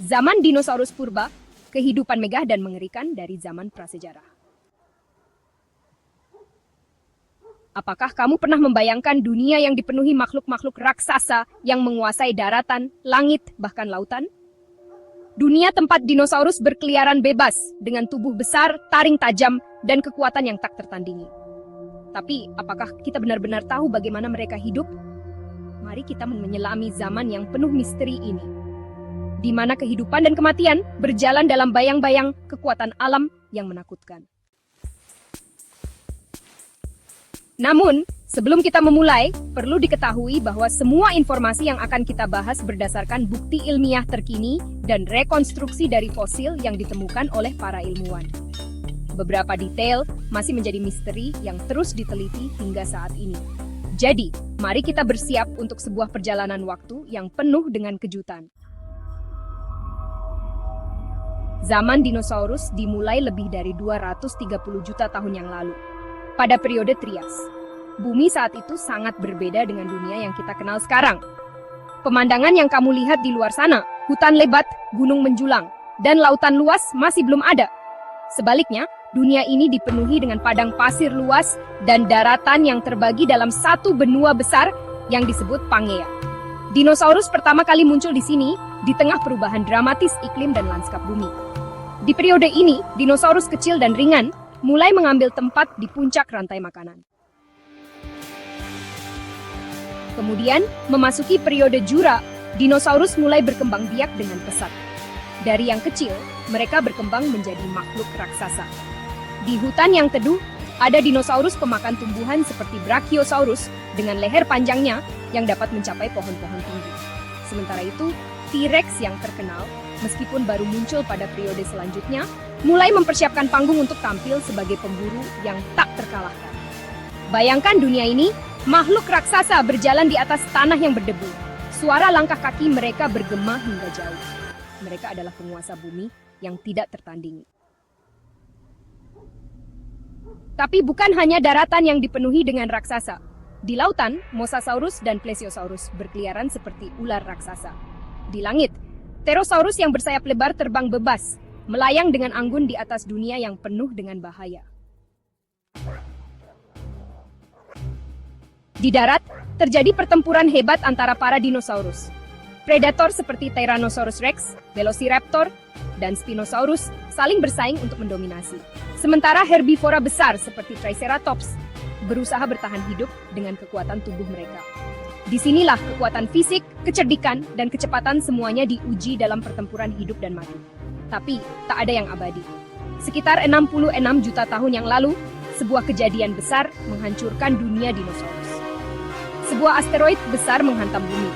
Zaman dinosaurus purba, kehidupan megah dan mengerikan dari zaman prasejarah. Apakah kamu pernah membayangkan dunia yang dipenuhi makhluk-makhluk raksasa yang menguasai daratan, langit, bahkan lautan? Dunia tempat dinosaurus berkeliaran bebas dengan tubuh besar, taring tajam, dan kekuatan yang tak tertandingi. Tapi, apakah kita benar-benar tahu bagaimana mereka hidup? Mari kita menyelami zaman yang penuh misteri ini, di mana kehidupan dan kematian berjalan dalam bayang-bayang kekuatan alam yang menakutkan. Namun, sebelum kita memulai, perlu diketahui bahwa semua informasi yang akan kita bahas berdasarkan bukti ilmiah terkini dan rekonstruksi dari fosil yang ditemukan oleh para ilmuwan. Beberapa detail masih menjadi misteri yang terus diteliti hingga saat ini. Jadi, mari kita bersiap untuk sebuah perjalanan waktu yang penuh dengan kejutan. Zaman dinosaurus dimulai lebih dari 230 juta tahun yang lalu. Pada periode Trias, bumi saat itu sangat berbeda dengan dunia yang kita kenal sekarang. Pemandangan yang kamu lihat di luar sana, hutan lebat, gunung menjulang, dan lautan luas masih belum ada. Sebaliknya, dunia ini dipenuhi dengan padang pasir luas dan daratan yang terbagi dalam satu benua besar yang disebut Pangea. Dinosaurus pertama kali muncul di sini, di tengah perubahan dramatis iklim dan lanskap bumi. Di periode ini, dinosaurus kecil dan ringan mulai mengambil tempat di puncak rantai makanan. Kemudian, memasuki periode Jura, dinosaurus mulai berkembang biak dengan pesat. Dari yang kecil, mereka berkembang menjadi makhluk raksasa. Di hutan yang teduh, ada dinosaurus pemakan tumbuhan seperti Brachiosaurus dengan leher panjangnya yang dapat mencapai pohon-pohon tinggi. Sementara itu, T-Rex yang terkenal, meskipun baru muncul pada periode selanjutnya, mulai mempersiapkan panggung untuk tampil sebagai pemburu yang tak terkalahkan. Bayangkan dunia ini, makhluk raksasa berjalan di atas tanah yang berdebu. Suara langkah kaki mereka bergema hingga jauh. Mereka adalah penguasa bumi yang tidak tertandingi. Tapi bukan hanya daratan yang dipenuhi dengan raksasa. Di lautan, Mosasaurus dan Plesiosaurus berkeliaran seperti ular raksasa. Di langit, Pterosaurus yang bersayap lebar terbang bebas, melayang dengan anggun di atas dunia yang penuh dengan bahaya. Di darat, terjadi pertempuran hebat antara para dinosaurus. Predator seperti Tyrannosaurus Rex, Velociraptor, dan Spinosaurus saling bersaing untuk mendominasi. Sementara herbivora besar seperti Triceratops berusaha bertahan hidup dengan kekuatan tubuh mereka. Disinilah kekuatan fisik, kecerdikan, dan kecepatan semuanya diuji dalam pertempuran hidup dan mati. Tapi, tak ada yang abadi. Sekitar 66 juta tahun yang lalu, sebuah kejadian besar menghancurkan dunia dinosaurus. Sebuah asteroid besar menghantam bumi,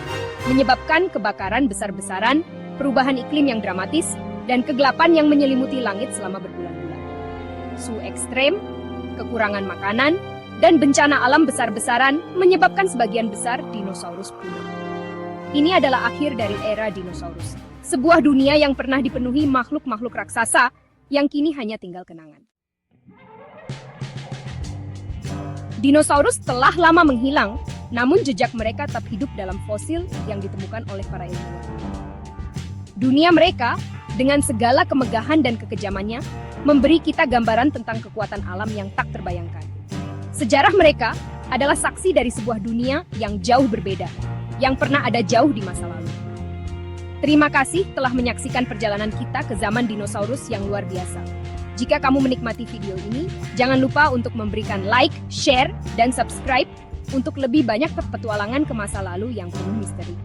menyebabkan kebakaran besar-besaran, perubahan iklim yang dramatis, dan kegelapan yang menyelimuti langit selama berbulan-bulan. Suhu ekstrem, kekurangan makanan, dan bencana alam besar-besaran menyebabkan sebagian besar dinosaurus punah. Ini adalah akhir dari era dinosaurus. Sebuah dunia yang pernah dipenuhi makhluk-makhluk raksasa yang kini hanya tinggal kenangan. Dinosaurus telah lama menghilang, namun jejak mereka tetap hidup dalam fosil yang ditemukan oleh para ilmuwan. Dunia mereka, dengan segala kemegahan dan kekejamannya, memberi kita gambaran tentang kekuatan alam yang tak terbayangkan. Sejarah mereka adalah saksi dari sebuah dunia yang jauh berbeda, yang pernah ada jauh di masa lalu. Terima kasih telah menyaksikan perjalanan kita ke zaman dinosaurus yang luar biasa. Jika kamu menikmati video ini, jangan lupa untuk memberikan like, share, dan subscribe untuk lebih banyak petualangan ke masa lalu yang penuh misteri.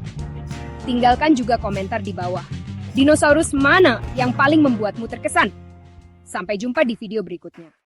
Tinggalkan juga komentar di bawah. Dinosaurus mana yang paling membuatmu terkesan? Sampai jumpa di video berikutnya.